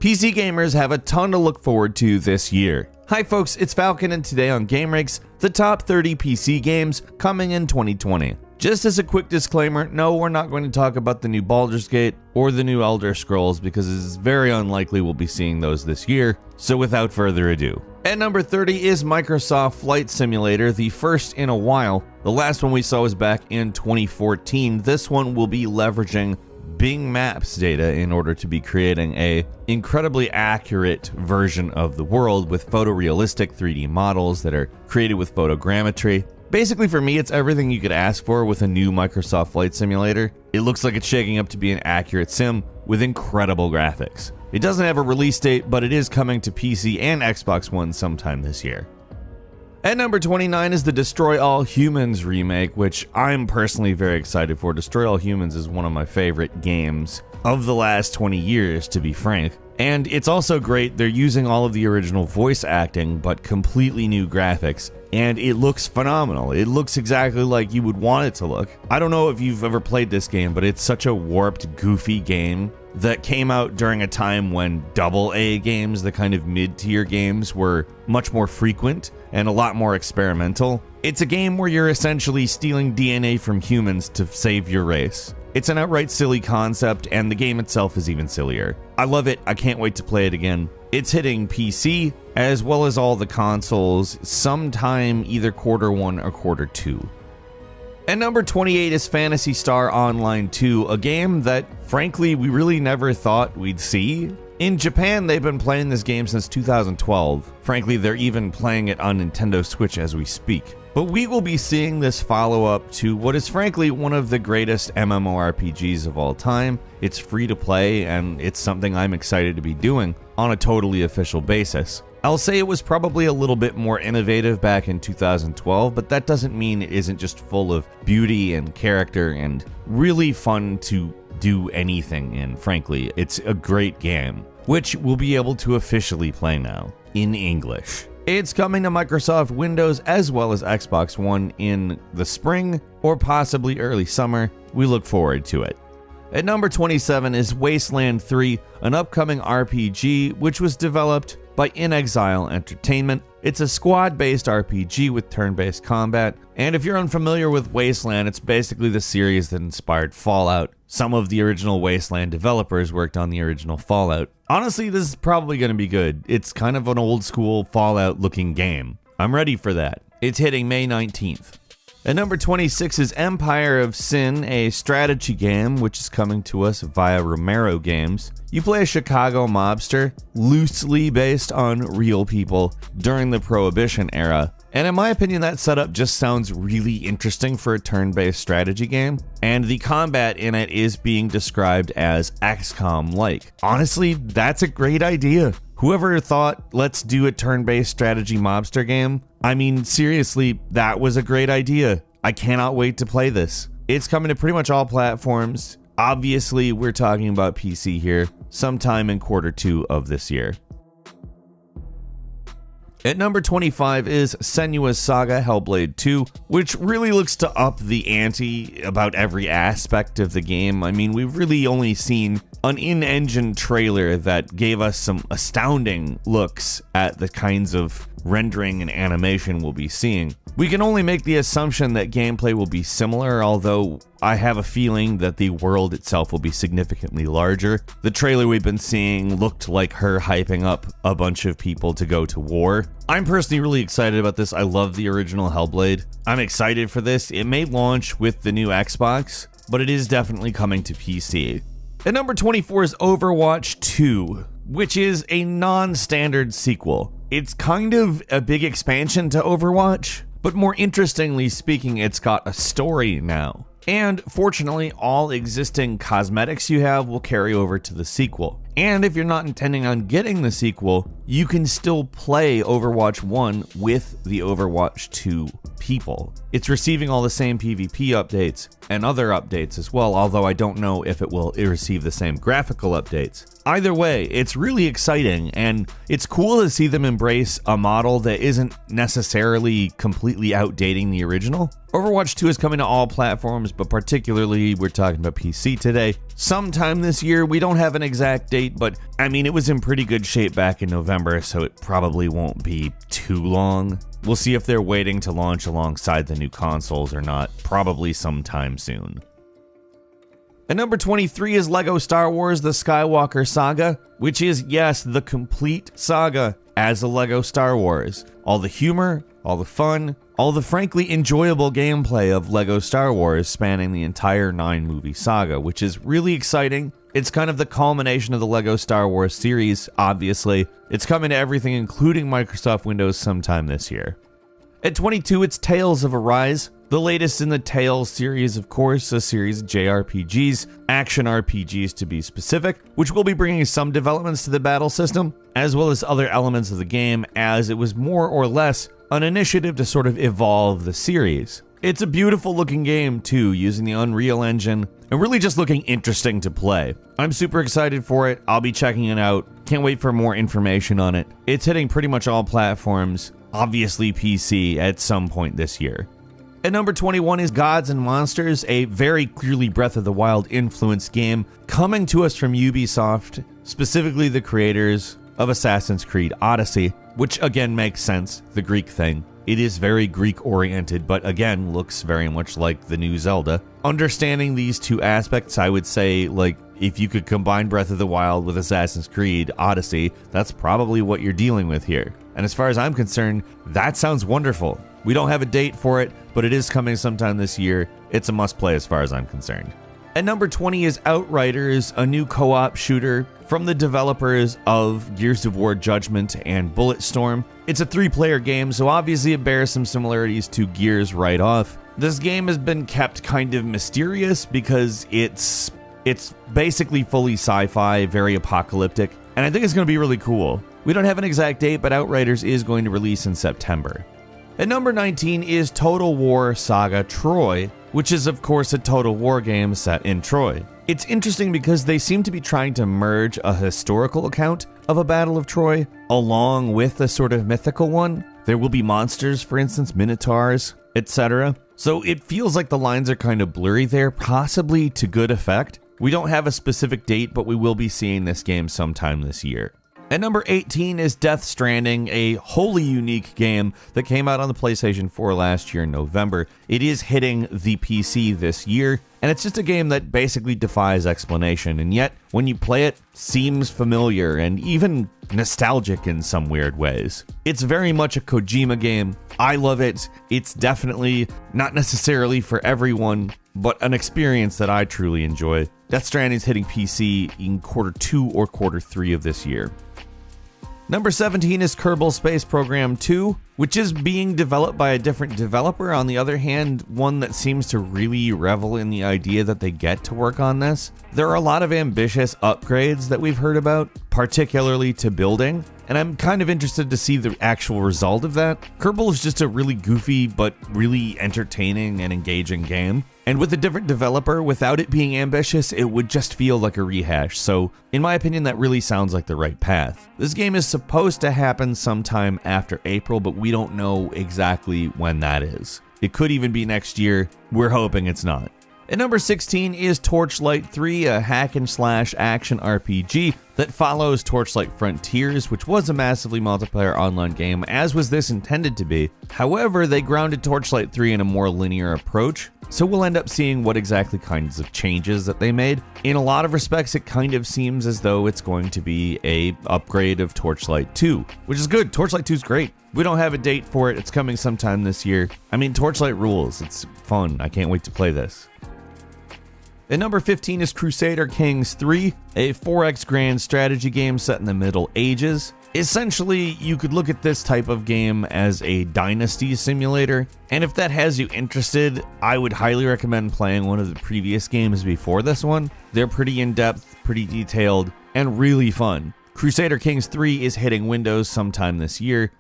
PC gamers have a ton to look forward to this year. Hi folks, it's Falcon, and today on GameRakes, the top 30 PC games coming in 2020. Just as a quick disclaimer, no, we're not going to talk about the new Baldur's Gate or the new Elder Scrolls because it's very unlikely we'll be seeing those this year, so without further ado. At number 30 is Microsoft Flight Simulator, the first in a while. The last one we saw was back in 2014. This one will be leveraging Bing Maps data in order to be creating a incredibly accurate version of the world with photorealistic 3D models that are created with photogrammetry. Basically, for me, it's everything you could ask for with a new Microsoft Flight Simulator. It looks like it's shaking up to be an accurate sim with incredible graphics. It doesn't have a release date, but it is coming to PC and Xbox One sometime this year. At number 29 is the Destroy All Humans remake, which I'm personally very excited for. Destroy All Humans is one of my favorite games of the last 20 years, to be frank. And it's also great, they're using all of the original voice acting, but completely new graphics. And it looks phenomenal. It looks exactly like you would want it to look. I don't know if you've ever played this game, but it's such a warped, goofy game that came out during a time when AA games, the kind of mid-tier games, were much more frequent and a lot more experimental. It's a game where you're essentially stealing DNA from humans to save your race. It's an outright silly concept, and the game itself is even sillier. I love it. I can't wait to play it again. It's hitting PC as well as all the consoles sometime either Q1 or Q2. At number 28 is Phantasy Star Online 2, a game that, frankly, we really never thought we'd see. In Japan, they've been playing this game since 2012. Frankly, they're even playing it on Nintendo Switch as we speak. But we will be seeing this follow-up to what is frankly one of the greatest MMORPGs of all time. It's free to play, and it's something I'm excited to be doing on a totally official basis. I'll say it was probably a little bit more innovative back in 2012, but that doesn't mean it isn't just full of beauty and character and really fun to do anything in, frankly. It's a great game, which we'll be able to officially play now, in English. It's coming to Microsoft Windows as well as Xbox One in the spring or possibly early summer. We look forward to it. At number 27 is Wasteland 3, an upcoming RPG which was developed by In Exile Entertainment. It's a squad-based RPG with turn-based combat, and if you're unfamiliar with Wasteland, it's basically the series that inspired Fallout. Some of the original Wasteland developers worked on the original Fallout. Honestly, this is probably going to be good. It's kind of an old-school Fallout-looking game. I'm ready for that. It's hitting May 19th. At number 26 is Empire of Sin, a strategy game which is coming to us via Romero Games. You play a Chicago mobster, loosely based on real people during the Prohibition era. And in my opinion, that setup just sounds really interesting for a turn-based strategy game. And the combat in it is being described as XCOM-like. Honestly, that's a great idea. Whoever thought, let's do a turn-based strategy mobster game? I mean, seriously, that was a great idea. I cannot wait to play this. It's coming to pretty much all platforms. Obviously, we're talking about PC here, sometime in Q2 of this year. At number 25 is Senua's Saga Hellblade 2, which really looks to up the ante about every aspect of the game. I mean, we've really only seen an in-engine trailer that gave us some astounding looks at the kinds of rendering and animation we'll be seeing. We can only make the assumption that gameplay will be similar, although I have a feeling that the world itself will be significantly larger. The trailer we've been seeing looked like her hyping up a bunch of people to go to war. I'm personally really excited about this. I love the original Hellblade. I'm excited for this. It may launch with the new Xbox, but it is definitely coming to PC. At number 24 is Overwatch 2, which is a non-standard sequel. It's kind of a big expansion to Overwatch, but more interestingly speaking, it's got a story now. And fortunately, all existing cosmetics you have will carry over to the sequel. And if you're not intending on getting the sequel, you can still play Overwatch 1 with the Overwatch 2 people. It's receiving all the same PvP updates and other updates as well, although I don't know if it will receive the same graphical updates. Either way, it's really exciting, and it's cool to see them embrace a model that isn't necessarily completely outdating the original. Overwatch 2 is coming to all platforms, but particularly we're talking about PC today. Sometime this year, we don't have an exact date, but I mean, it was in pretty good shape back in November, so it probably won't be too long. We'll see if they're waiting to launch alongside the new consoles or not, probably sometime soon. At number 23 is LEGO Star Wars The Skywalker Saga, which is, yes, the complete saga as a LEGO Star Wars. All the humor, all the fun, all the frankly enjoyable gameplay of LEGO Star Wars spanning the entire 9-movie saga, which is really exciting. It's kind of the culmination of the LEGO Star Wars series, obviously. It's coming to everything, including Microsoft Windows, sometime this year. At 22, it's Tales of Arise, the latest in the Tales series, of course, a series of JRPGs, action RPGs to be specific, which will be bringing some developments to the battle system, as well as other elements of the game, as it was more or less an initiative to sort of evolve the series. It's a beautiful looking game too, using the Unreal Engine, and really just looking interesting to play. I'm super excited for it, I'll be checking it out, can't wait for more information on it. It's hitting pretty much all platforms, obviously PC, at some point this year. At number 21 is Gods and Monsters, a very clearly Breath of the Wild influenced game coming to us from Ubisoft, specifically the creators of Assassin's Creed Odyssey, which again makes sense, the Greek thing. It is very Greek oriented, but again looks very much like the new Zelda. Understanding these two aspects, I would say, like, if you could combine Breath of the Wild with Assassin's Creed Odyssey, that's probably what you're dealing with here. And as far as I'm concerned, that sounds wonderful. We don't have a date for it, but it is coming sometime this year. It's a must-play as far as I'm concerned. At number 20 is Outriders, a new co-op shooter from the developers of Gears of War Judgment and Bulletstorm. It's a 3-player game, so obviously it bears some similarities to Gears right off. This game has been kept kind of mysterious because it's basically fully sci-fi, very apocalyptic, and I think it's going to be really cool. We don't have an exact date, but Outriders is going to release in September. At number 19 is Total War Saga Troy, which is of course a Total War game set in Troy. It's interesting because they seem to be trying to merge a historical account of a Battle of Troy along with a sort of mythical one. There will be monsters, for instance, minotaurs, etc. So it feels like the lines are kind of blurry there, possibly to good effect. We don't have a specific date, but we will be seeing this game sometime this year. At number 18 is Death Stranding, a wholly unique game that came out on the PlayStation 4 last year in November. It is hitting the PC this year, and it's just a game that basically defies explanation, and yet, when you play it, seems familiar and even nostalgic in some weird ways. It's very much a Kojima game. I love it. It's definitely not necessarily for everyone, but an experience that I truly enjoy. Death Stranding is hitting PC in Q2 or Q3 of this year. Number 17 is Kerbal Space Program 2, which is being developed by a different developer. On the other hand, one that seems to really revel in the idea that they get to work on this. There are a lot of ambitious upgrades that we've heard about, particularly to building, and I'm kind of interested to see the actual result of that. Kerbal is just a really goofy but really entertaining and engaging game. And with a different developer, without it being ambitious, it would just feel like a rehash. So, in my opinion, that really sounds like the right path. This game is supposed to happen sometime after April, but we don't know exactly when that is. It could even be next year. We're hoping it's not. At number 16 is Torchlight 3, a hack-and-slash action RPG that follows Torchlight Frontiers, which was a massively multiplayer online game, as was this intended to be. However, they grounded Torchlight 3 in a more linear approach, so we'll end up seeing what exactly kinds of changes that they made. In a lot of respects, it kind of seems as though it's going to be a upgrade of Torchlight 2, which is good. Torchlight 2 is great. We don't have a date for it. It's coming sometime this year. I mean, Torchlight rules. It's fun. I can't wait to play this. At number 15 is Crusader Kings 3, a 4X grand strategy game set in the Middle Ages. Essentially, you could look at this type of game as a dynasty simulator, and if that has you interested, I would highly recommend playing one of the previous games before this one. They're pretty in-depth, pretty detailed, and really fun. Crusader Kings 3 is hitting Windows sometime this year.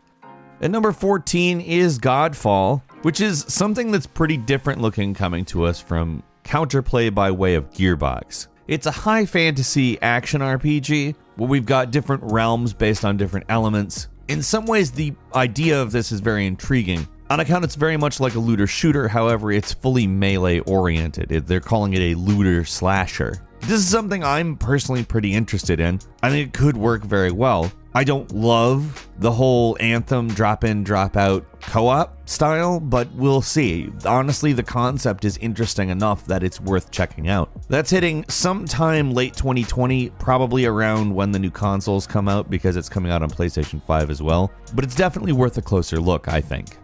At number 14 is Godfall, which is something that's pretty different looking coming to us from Counterplay by way of Gearbox. It's a high fantasy action RPG where we've got different realms based on different elements. In some ways, the idea of this is very intriguing. On account it's very much like a looter shooter, however, it's fully melee oriented. They're calling it a looter slasher. This is something I'm personally pretty interested in. I think it could work very well. I don't love the whole Anthem drop in, drop out co-op style, but we'll see. Honestly, the concept is interesting enough that it's worth checking out. That's hitting sometime late 2020, probably around when the new consoles come out, because it's coming out on PlayStation 5 as well. But it's definitely worth a closer look, I think.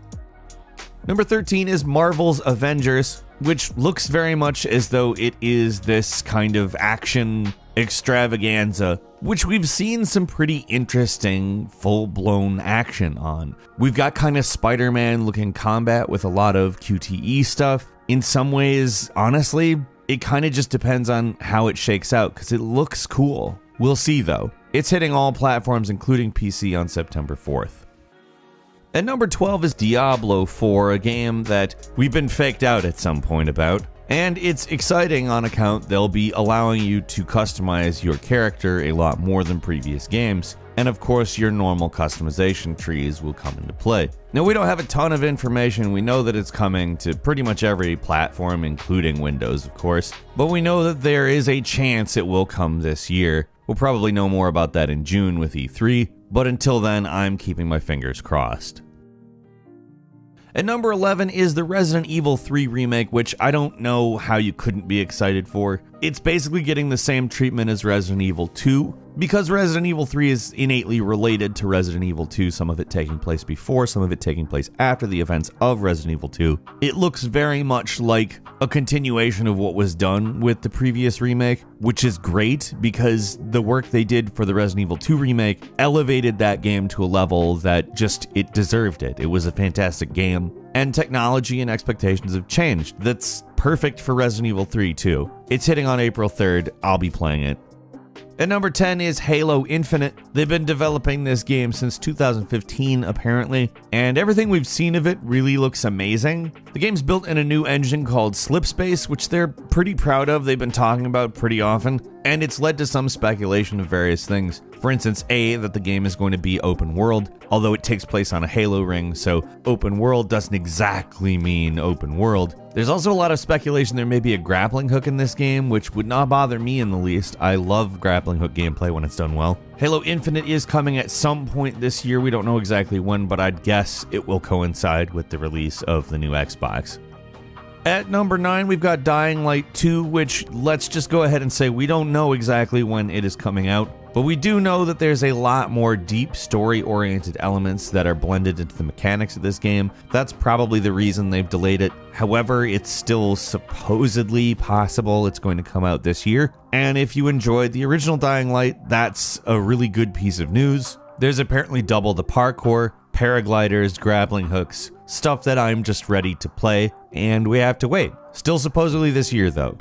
Number 13 is Marvel's Avengers, which looks very much as though it is this kind of action extravaganza, which we've seen some pretty interesting full-blown action on. We've got kind of Spider-Man looking combat with a lot of QTE stuff. In some ways, honestly, it kind of just depends on how it shakes out, because it looks cool. We'll see though. It's hitting all platforms, including PC, on September 4th. At number 12 is Diablo 4, a game that we've been faked out at some point about. And it's exciting on account they'll be allowing you to customize your character a lot more than previous games. And of course, your normal customization trees will come into play. Now, we don't have a ton of information. We know that it's coming to pretty much every platform, including Windows, of course. But we know that there is a chance it will come this year. We'll probably know more about that in June with E3. But until then, I'm keeping my fingers crossed. At number 11 is the Resident Evil 3 remake, which I don't know how you couldn't be excited for. It's basically getting the same treatment as Resident Evil 2. Because Resident Evil 3 is innately related to Resident Evil 2, some of it taking place before, some of it taking place after the events of Resident Evil 2, it looks very much like a continuation of what was done with the previous remake, which is great because the work they did for the Resident Evil 2 remake elevated that game to a level that it deserved it. It was a fantastic game, and technology and expectations have changed. That's perfect for Resident Evil 3 too. It's hitting on April 3rd. I'll be playing it. At number 10 is Halo Infinite. They've been developing this game since 2015, apparently, and everything we've seen of it really looks amazing. The game's built in a new engine called Slipspace, which they're pretty proud of. They've been talking about pretty often, and it's led to some speculation of various things. For instance, that the game is going to be open world, although it takes place on a Halo ring, so open world doesn't exactly mean open world. There's also a lot of speculation there may be a grappling hook in this game, which would not bother me in the least. I love grappling hook gameplay when it's done well. Halo Infinite is coming at some point this year. We don't know exactly when, but I'd guess it will coincide with the release of the new Xbox. At number 9, we've got Dying Light 2, which let's just go ahead and say we don't know exactly when it is coming out. But we do know that there's a lot more deep story-oriented elements that are blended into the mechanics of this game. That's probably the reason they've delayed it. However, it's still supposedly possible it's going to come out this year. And if you enjoyed the original Dying Light, that's a really good piece of news. There's apparently double the parkour, paragliders, grappling hooks, stuff that I'm just ready to play, and we have to wait. Still supposedly this year, though.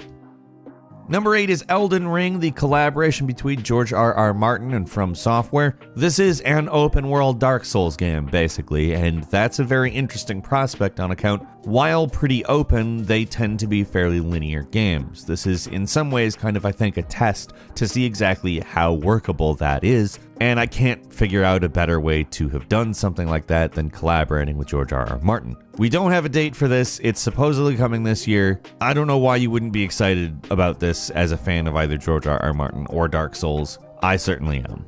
Number 8 is Elden Ring, the collaboration between George R.R. Martin and From Software. This is an open-world Dark Souls game, basically, and that's a very interesting prospect on account. While pretty open, they tend to be fairly linear games. This is, in some ways, kind of, I think, a test to see exactly how workable that is, and I can't figure out a better way to have done something like that than collaborating with George R.R. Martin. We don't have a date for this. It's supposedly coming this year. I don't know why you wouldn't be excited about this as a fan of either George R.R. Martin or Dark Souls. I certainly am.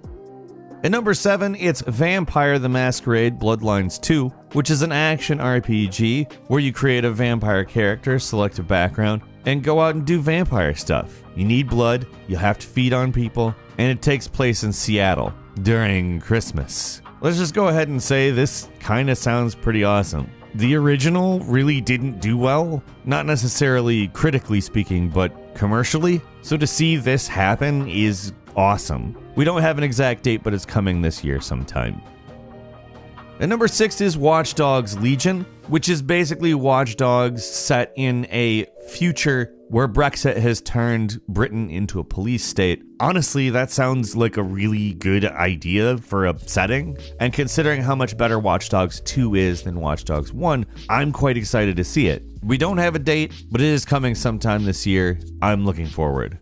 At number 7, it's Vampire the Masquerade Bloodlines 2, which is an action RPG where you create a vampire character, select a background, and go out and do vampire stuff. You need blood, you have to feed on people, and it takes place in Seattle during Christmas. Let's just go ahead and say this kind of sounds pretty awesome. The original really didn't do well, not necessarily critically speaking, but commercially. So to see this happen is awesome. We don't have an exact date, but it's coming this year sometime. And number 6 is Watch Dogs Legion, which is basically Watch Dogs set in a future where Brexit has turned Britain into a police state. Honestly, that sounds like a really good idea for a setting, and considering how much better Watch Dogs 2 is than Watch Dogs 1, I'm quite excited to see it. We don't have a date, but it is coming sometime this year. I'm looking forward.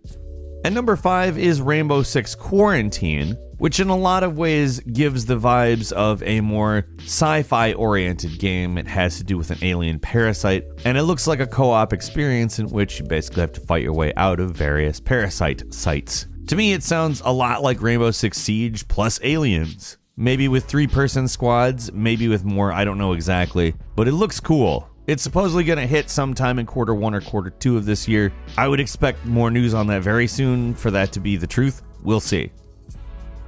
And number 5 is Rainbow Six Quarantine, which in a lot of ways gives the vibes of a more sci-fi oriented game. It has to do with an alien parasite, and it looks like a co-op experience in which you basically have to fight your way out of various parasite sites. To me, it sounds a lot like Rainbow Six Siege plus aliens. Maybe with 3-person squads, maybe with more, I don't know exactly, but it looks cool. It's supposedly going to hit sometime in Q1 or Q2 of this year. I would expect more news on that very soon for that to be the truth. We'll see.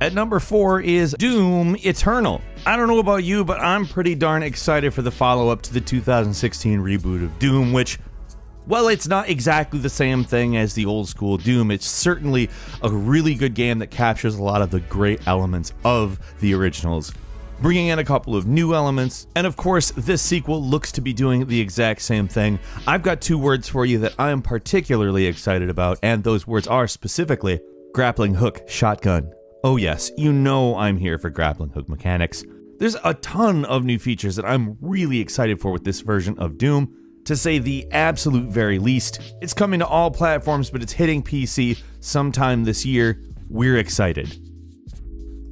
At number 4 is Doom Eternal. I don't know about you, but I'm pretty darn excited for the follow-up to the 2016 reboot of Doom, which, well, it's not exactly the same thing as the old school Doom. It's certainly a really good game that captures a lot of the great elements of the originals, bringing in a couple of new elements, and of course, this sequel looks to be doing the exact same thing. I've got 2 words for you that I am particularly excited about, and those words are specifically grappling hook shotgun. Oh yes, you know I'm here for grappling hook mechanics. There's a ton of new features that I'm really excited for with this version of Doom. To say the absolute very least. It's coming to all platforms, but it's hitting PC sometime this year. We're excited.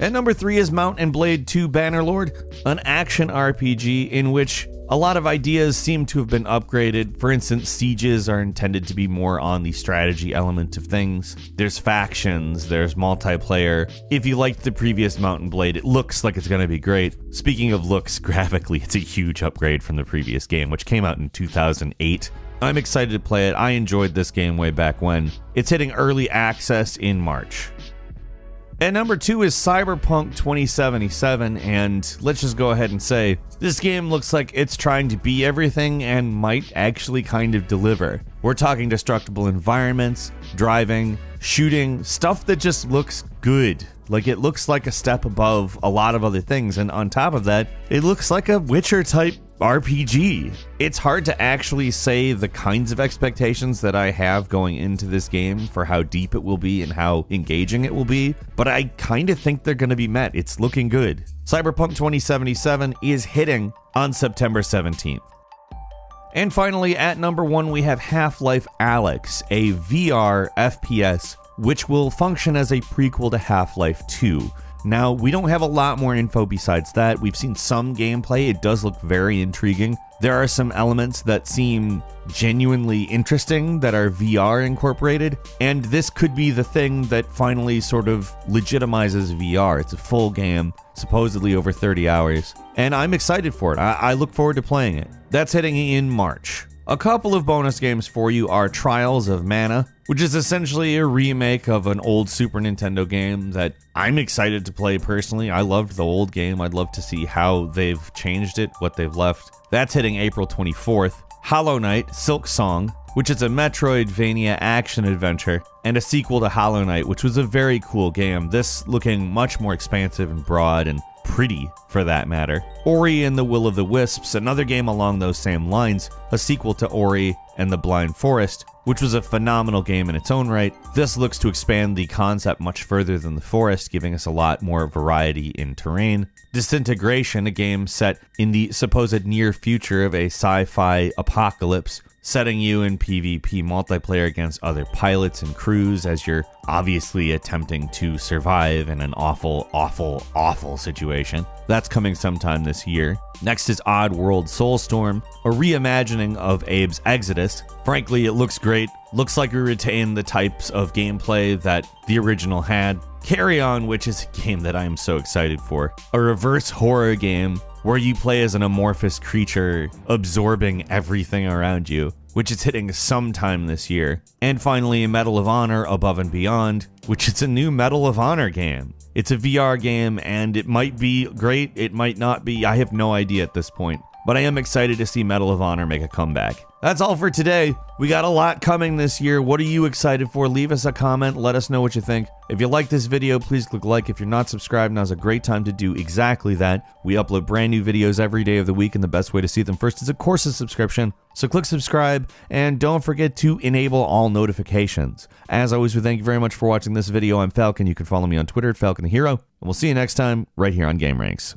At number 3 is Mount and Blade 2 Bannerlord, an action RPG in which a lot of ideas seem to have been upgraded. For instance, sieges are intended to be more on the strategy element of things. There's factions, there's multiplayer. If you liked the previous Mount and Blade, it looks like it's going to be great. Speaking of looks, graphically, it's a huge upgrade from the previous game, which came out in 2008. I'm excited to play it. I enjoyed this game way back when. It's hitting early access in March. At number 2 is Cyberpunk 2077, and let's just go ahead and say, this game looks like it's trying to be everything and might actually kind of deliver. We're talking destructible environments, driving, shooting, stuff that just looks good. Like, it looks like a step above a lot of other things, and on top of that, it looks like a Witcher type RPG. It's hard to actually say the kinds of expectations that I have going into this game for how deep it will be and how engaging it will be, but I kind of think they're going to be met. It's looking good. Cyberpunk 2077 is hitting on September 17th. And finally, at number 1, we have Half-Life Alyx, a VR FPS, which will function as a prequel to Half-Life 2. Now, we don't have a lot more info besides that. We've seen some gameplay. It does look very intriguing. There are some elements that seem genuinely interesting that are VR incorporated, and this could be the thing that finally sort of legitimizes VR. It's a full game, supposedly over 30 hours, and I'm excited for it. I look forward to playing it. That's hitting in March. A couple of bonus games for you are Trials of Mana, which is essentially a remake of an old Super Nintendo game that I'm excited to play personally. I loved the old game. I'd love to see how they've changed it, what they've left. That's hitting April 24th. Hollow Knight Silk Song, which is a Metroidvania action-adventure, and a sequel to Hollow Knight, which was a very cool game. This looking much more expansive and broad and pretty, for that matter. Ori and the Will of the Wisps, another game along those same lines, a sequel to Ori and the Blind Forest, which was a phenomenal game in its own right. This looks to expand the concept much further than the Forest, giving us a lot more variety in terrain. Disintegration, a game set in the supposed near future of a sci-fi apocalypse, setting you in PvP multiplayer against other pilots and crews as you're obviously attempting to survive in an awful, awful, awful situation. That's coming sometime this year. Next is Oddworld Soulstorm, a reimagining of Abe's Exodus. Frankly, it looks great. Looks like we retain the types of gameplay that the original had. Carry On, which is a game that I am so excited for. A reverse horror game where you play as an amorphous creature absorbing everything around you, which is hitting sometime this year. And finally, Medal of Honor Above and Beyond, which is a new Medal of Honor game. It's a VR game, and it might be great, it might not be, I have no idea at this point. But I am excited to see Medal of Honor make a comeback. That's all for today. We got a lot coming this year. What are you excited for? Leave us a comment. Let us know what you think. If you like this video, please click like. If you're not subscribed, now's a great time to do exactly that. We upload brand new videos every day of the week, and the best way to see them first is, of course, a subscription. So click subscribe, and don't forget to enable all notifications. As always, we thank you very much for watching this video. I'm Falcon. You can follow me on Twitter at FalconTheHero, and we'll see you next time right here on GameRanks.